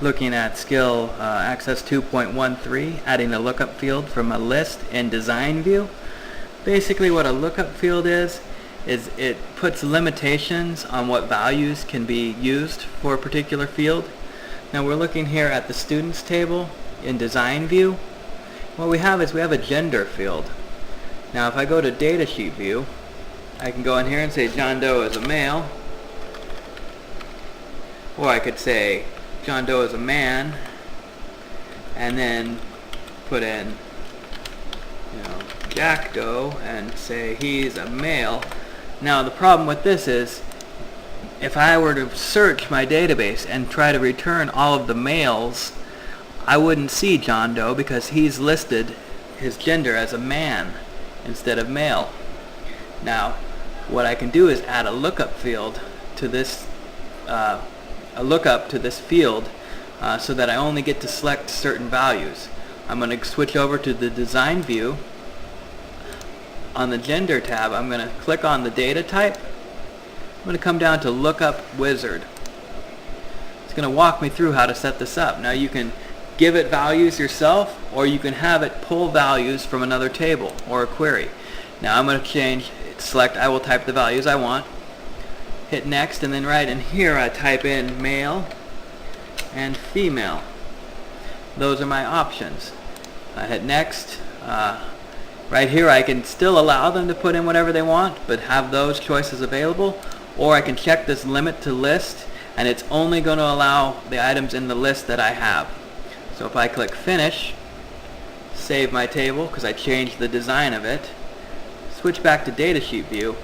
looking at skill Access 2.13, adding a lookup field from a list in design view. Basically what a lookup field is it puts limitations on what values can be used for a particular field. Now we're looking here at the students table in design view. What we have is we have a gender field. Now if I go to datasheet view, I can go in here and say John Doe is a male, or I could say John Doe is a man, and then put in Jack Doe and say he's a male. Now the problem with this is if I were to search my database and try to return all of the males, I wouldn't see John Doe because he's listed his gender as a man instead of male. Now what I can do is add a lookup field to this field so that I only get to select certain values. I'm going to switch over to the design view. On the gender tab, I'm going to click on the data type. I'm going to come down to lookup wizard. It's going to walk me through how to set this up. Now you can give it values yourself, or you can have it pull values from another table or a query. Now I'm going to select, I will type the values I want, hit next, and then right in here I type in male and female. Those are my options. I hit next. Right here I can still allow them to put in whatever they want, but have those choices available, or I can check this limit to list, and it's only going to allow the items in the list that I have. So if I click finish, save my table because I changed the design of it, switch back to datasheet view,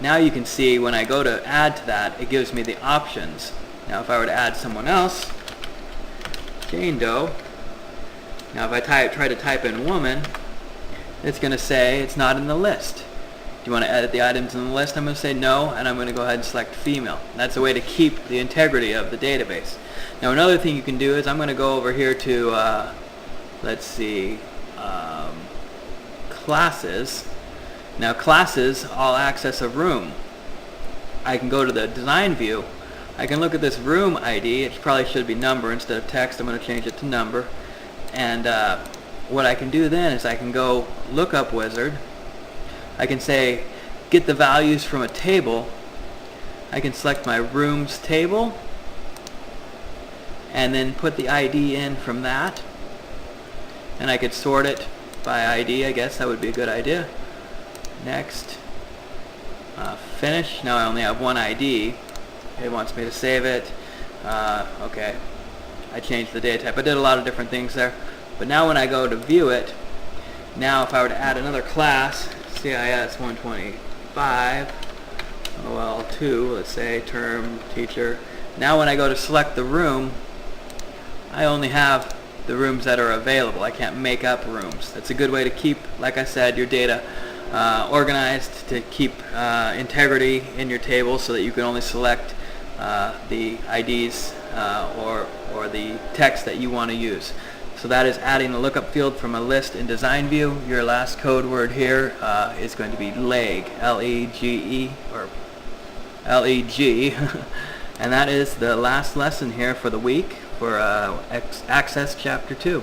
now you can see when I go to add to that, it gives me the options. Now if I were to add someone else, Jane Doe, now if I try to type in woman, it's going to say it's not in the list. Do you want to edit the items in the list? I'm going to say no, and I'm going to go ahead and select female. That's a way to keep the integrity of the database. Now another thing you can do is I'm going to go over here to, let's see, classes. Now classes all access a room. I can go to the design view. I can look at this room ID. It probably should be number instead of text. I'm going to change it to number. And what I can do then is I can go lookup wizard. I can say get the values from a table. I can select my rooms table and then put the ID in from that, and I could sort it by ID. I guess that would be a good idea. Next, finish. Now I only have one ID. It wants me to save it. Okay, I changed the data type. I did a lot of different things there. But now when I go to view it, now if I were to add another class, CIS 125, OL2, let's say, term, teacher. Now when I go to select the room, I only have the rooms that are available. I can't make up rooms. That's a good way to keep, like I said, your data organized, to keep integrity in your table so that you can only select the IDs or the text that you want to use. So that is adding a lookup field from a list in design view. Your last code word here is going to be leg, L-E-G-E, or L-E-G. And that is the last lesson here for the week for Access Chapter 2.